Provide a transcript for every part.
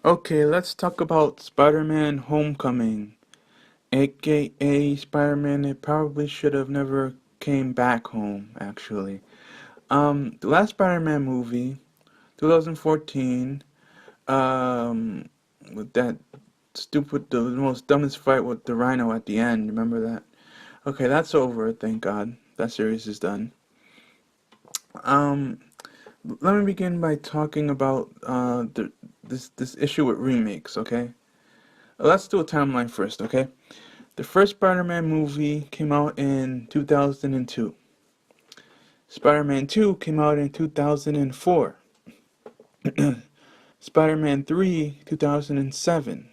Okay, let's talk about Spider-Man Homecoming, aka Spider-Man that probably should have never came back home, actually. The last Spider-Man movie, 2014, with that the most dumbest fight with the Rhino at the end, remember that? Okay, that's over, thank God. That series is done. Um, Let me begin by talking about this issue with remakes, okay? Let's do a timeline first, okay? The first Spider-Man movie came out in 2002. Spider-Man 2 came out in 2004. Spider-Man 3, 2007.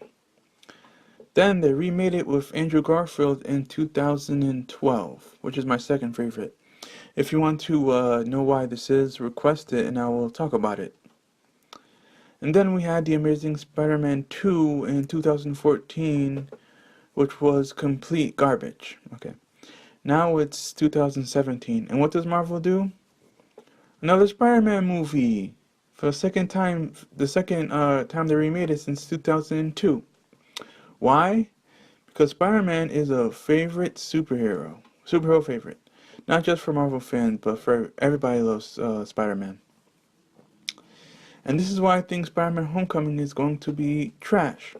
Then they remade it with Andrew Garfield in 2012, which is my second favorite. If you want to know why this is, request it and I will talk about it. And then we had The Amazing Spider-Man 2 in 2014, which was complete garbage. Okay. Now it's 2017. And what does Marvel do? Another Spider-Man movie. For the second time, time they remade it since 2002. Why? Because Spider-Man is a favorite superhero favorite. Not just for Marvel fans, but for everybody loves Spider-Man. And this is why I think Spider-Man Homecoming is going to be trash.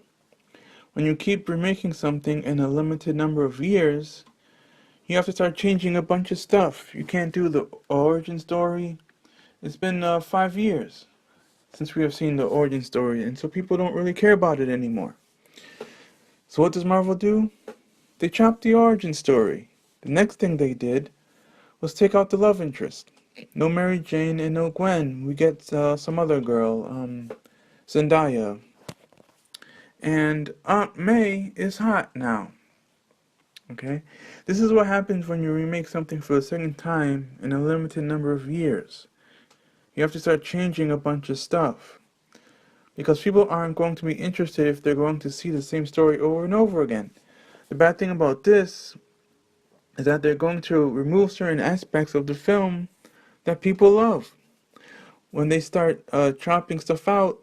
When you keep remaking something in a limited number of years, you have to start changing a bunch of stuff. You can't do the origin story. It's been 5 years since we have seen the origin story, and so people don't really care about it anymore. So what does Marvel do? They chopped the origin story. The next thing they did was take out the love interest. No Mary Jane and no Gwen. We get some other girl, Zendaya. And Aunt May is hot now. Okay? This is what happens when you remake something for the second time in a limited number of years. You have to start changing a bunch of stuff. Because people aren't going to be interested if they're going to see the same story over and over again. The bad thing about this is that they're going to remove certain aspects of the film that people love. When they start chopping stuff out,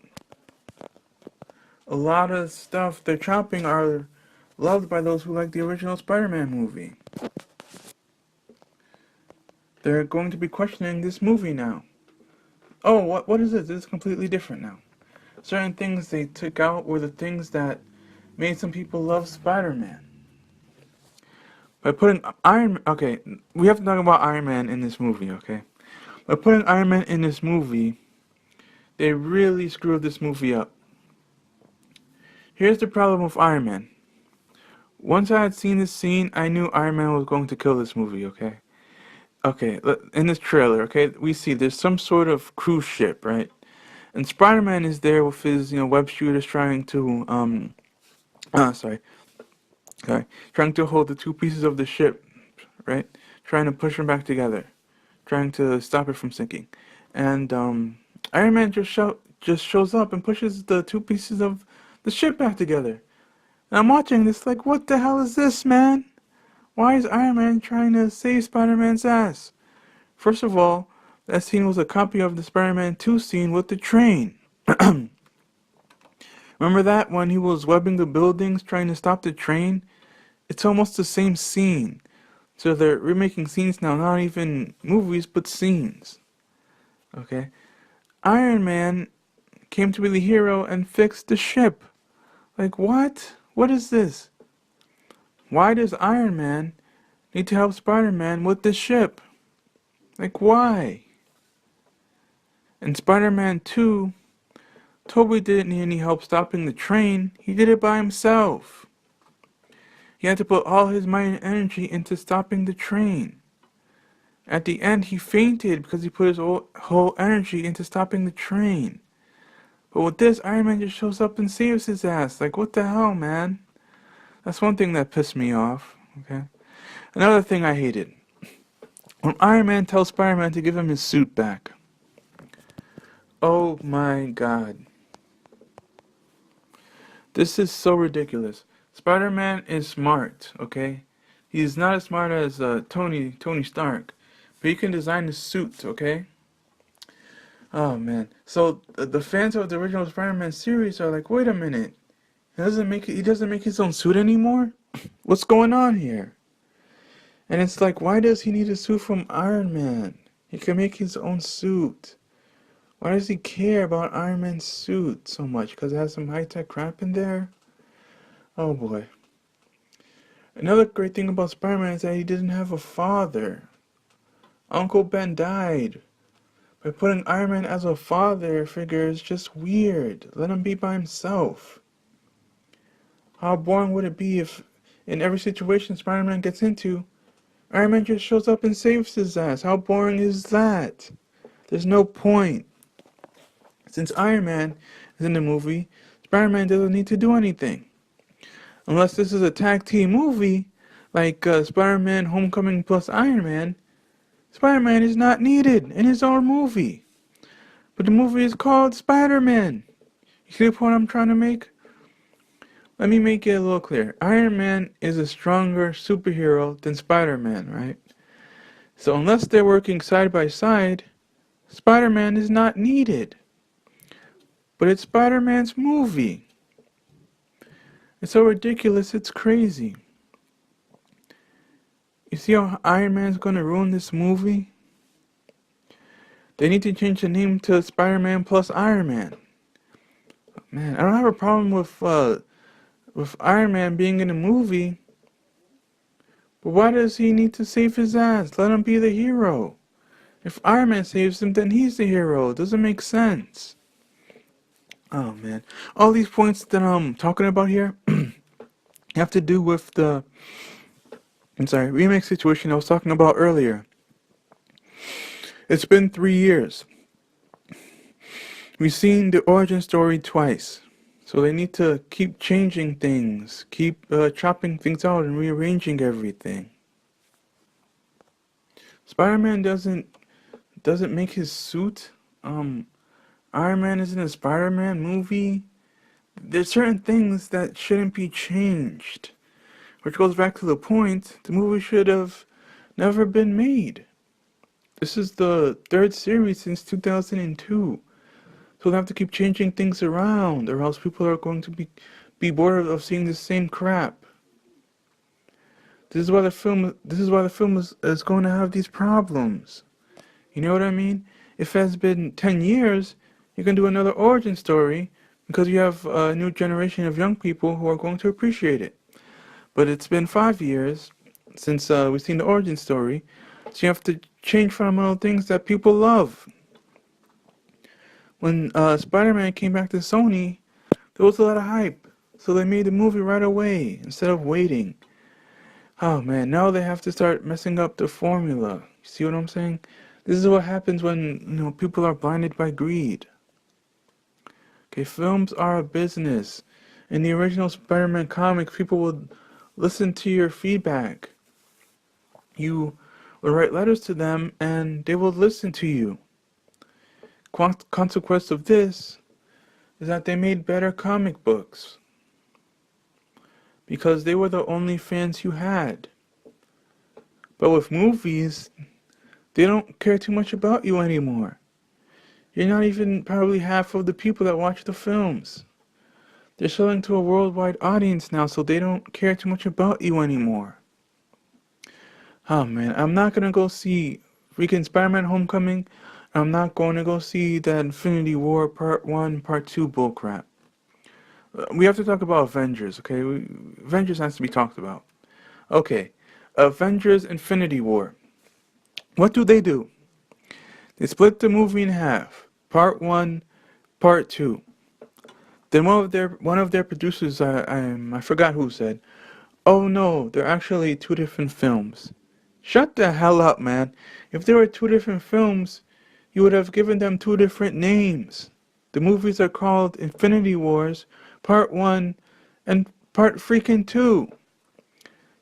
a lot of stuff they're chopping are loved by those who like the original Spider-Man movie. They're going to be questioning this movie now. Oh, what is this? This is completely different now. Certain things they took out were the things that made some people love Spider-Man. By putting okay, we have to talk about Iron Man in this movie, okay? By putting Iron Man in this movie, they really screwed this movie up. Here's the problem with Iron Man. Once I had seen this scene, I knew Iron Man was going to kill this movie, okay? Okay, in this trailer, okay, we see there's some sort of cruise ship, right? And Spider-Man is there with his, web shooters trying to, sorry, trying to hold the two pieces of the ship, right? Trying to push them back together, trying to stop it from sinking. And, Iron Man just shows up and pushes the two pieces of the ship back together. And I'm watching this like, what the hell is this, man? Why is Iron Man trying to save Spider-Man's ass? First of all, that scene was a copy of the Spider-Man 2 scene with the train. Remember that when he was webbing the buildings trying to stop the train? It's almost the same scene. So they're remaking scenes now, not even movies, but scenes. Okay? Iron Man came to be the hero and fixed the ship. Like, what? What is this? Why does Iron Man need to help Spider-Man with the ship? Like, why? In Spider-Man 2, Toby didn't need any help stopping the train. He did it by himself. He had to put all his might and energy into stopping the train. At the end, he fainted because he put his whole energy into stopping the train. But with this, Iron Man just shows up and saves his ass. Like, what the hell, man? That's one thing that pissed me off. Okay. Another thing I hated. When Iron Man tells Spider-Man to give him his suit back. Oh my god. This is so ridiculous. Spider-Man is smart, okay? He's not as smart as Tony Stark, but he can design his suit, okay? Oh man. So the fans of the original Spider-Man series are like, wait a minute. He doesn't make his own suit anymore? What's going on here? And it's like, why does he need a suit from Iron Man? He can make his own suit. Why does he care about Iron Man's suit so much? Because it has some high-tech crap in there? Oh boy. Another great thing about Spider-Man is that he didn't have a father. Uncle Ben died. By putting Iron Man as a father figure is just weird. Let him be by himself. How boring would it be if, in every situation Spider-Man gets into, Iron Man just shows up and saves his ass? How boring is that? There's no point. Since Iron Man is in the movie, Spider-Man doesn't need to do anything. Unless this is a tag team movie, like Spider-Man Homecoming plus Iron Man, Spider-Man is not needed in his own movie. But the movie is called Spider-Man. You see the point I'm trying to make? Let me make it a little clear. Iron Man is a stronger superhero than Spider-Man, right? So unless they're working side by side, Spider-Man is not needed. But it's Spider-Man's movie. It's so ridiculous, it's crazy. You see how Iron Man's gonna ruin this movie? They need to change the name to Spider-Man plus Iron Man. Man, I don't have a problem with Iron Man being in a movie, but why does he need to save his ass? Let him be the hero. If Iron Man saves him, then he's the hero. It doesn't make sense. Oh man, all these points that I'm talking about here have to do with the remake situation I was talking about earlier. It's been 3 years. We've seen the origin story twice. So they need to keep changing things, keep chopping things out and rearranging everything. Spider-Man doesn't make his suit. Iron Man is in a Spider-Man movie. There's certain things that shouldn't be changed. Which goes back to the point, the movie should have never been made. This is the third series since 2002. So they'll have to keep changing things around, or else people are going to be bored of seeing the same crap. This is why the film is going to have these problems. You know what I mean? If it has been 10 years, you can do another origin story because you have a new generation of young people who are going to appreciate it. But it's been 5 years since we've seen the origin story, so you have to change fundamental things that people love. When Spider-Man came back to Sony, there was a lot of hype, so they made the movie right away instead of waiting. Oh man, now they have to start messing up the formula. You see what I'm saying? This is what happens when people are blinded by greed. Okay, films are a business. In the original Spider-Man comics, people would listen to your feedback. You would write letters to them, and they would listen to you. Consequence of this is that they made better comic books because they were the only fans you had. But with movies, they don't care too much about you anymore. You're not even probably half of the people that watch the films. They're selling to a worldwide audience now, so they don't care too much about you anymore. Oh man, I'm not gonna go see freaking Spider-Man Homecoming. I'm not going to go see that Infinity War Part 1, Part 2 bullcrap. We have to talk about Avengers, okay? Avengers has to be talked about. Okay, Avengers Infinity War. What do? They split the movie in half. Part 1, Part 2. Then one of their producers, I forgot who, said, "Oh no, they're actually two different films." Shut the hell up, man. If there were two different films, you would have given them two different names. The movies are called Infinity Wars, Part 1 and Part freaking 2.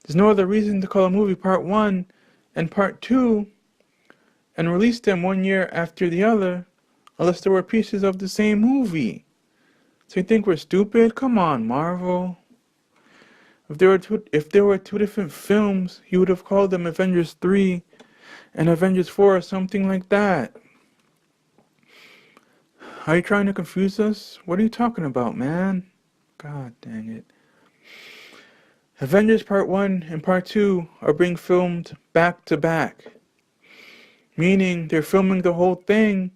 There's no other reason to call a movie Part 1 and Part 2 and release them 1 year after the other unless they were pieces of the same movie. So you think we're stupid? Come on, Marvel. If there were two different films, you would have called them Avengers 3 and Avengers 4 or something like that. Are you trying to confuse us? What are you talking about, man? God dang it. Avengers Part 1 and Part 2 are being filmed back to back. Meaning they're filming the whole thing,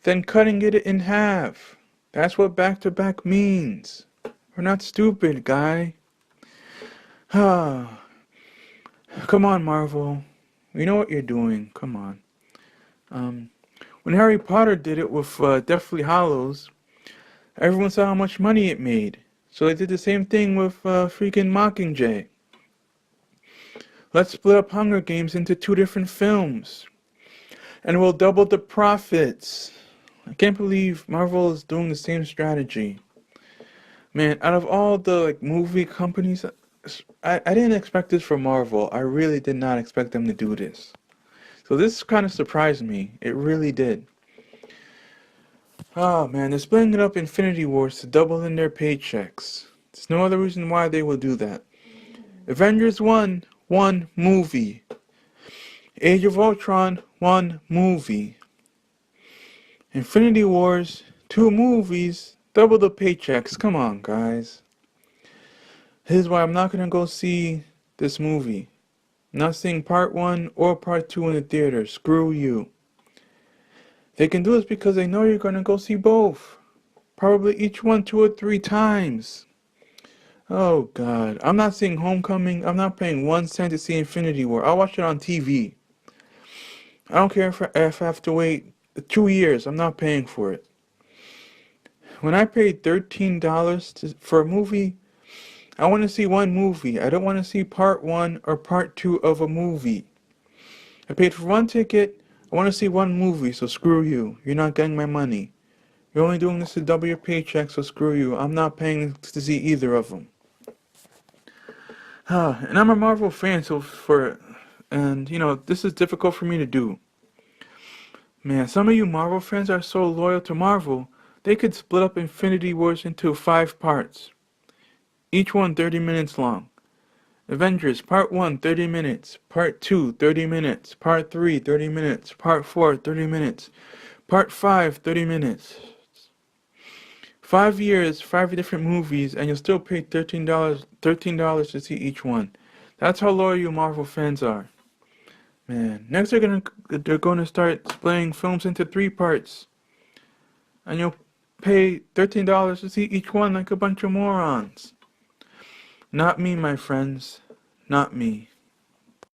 then cutting it in half. That's what back to back means. We're not stupid, guy. Ah, come on, Marvel. We know what you're doing. Come on. When Harry Potter did it with Deathly Hallows, everyone saw how much money it made. So they did the same thing with freaking Mockingjay. Let's split up Hunger Games into two different films. And we'll double the profits. I can't believe Marvel is doing the same strategy. Man, out of all the movie companies, I didn't expect this from Marvel. I really did not expect them to do this. So this kind of surprised me. It really did. Oh man, they're splitting it up Infinity Wars to double in their paychecks. There's no other reason why they will do that. Avengers 1, one movie. Age of Ultron, one movie. Infinity Wars, two movies, double the paychecks. Come on, guys. Here's why I'm not gonna go see this movie. I'm not seeing part 1 or part 2 in the theater. Screw you. They can do this because they know you're gonna go see both. Probably each one 2 or 3 times. Oh god. I'm not seeing Homecoming. I'm not paying 1 cent to see Infinity War. I'll watch it on TV. I don't care if I have to wait 2 years. I'm not paying for it. When I paid $13 for a movie, I want to see one movie. I don't want to see part 1 or part 2 of a movie. I paid for one ticket. I want to see one movie, so screw you. You're not getting my money. You're only doing this to double your paycheck, so screw you. I'm not paying to see either of them. And I'm a Marvel fan, and this is difficult for me to do. Man, some of you Marvel fans are so loyal to Marvel, they could split up Infinity Wars into 5 parts. Each one 30 minutes long. Avengers Part 1, 30 minutes. Part 2, 30 minutes. Part 3, 30 minutes. Part 4, 30 minutes. Part 5, 30 minutes. 5 years, 5 different movies, and you'll still pay $13 to see each one. That's how loyal you Marvel fans are. Man, next they're gonna start splitting films into 3 parts. And you'll pay $13 to see each one like a bunch of morons. Not me, my friends. Not me.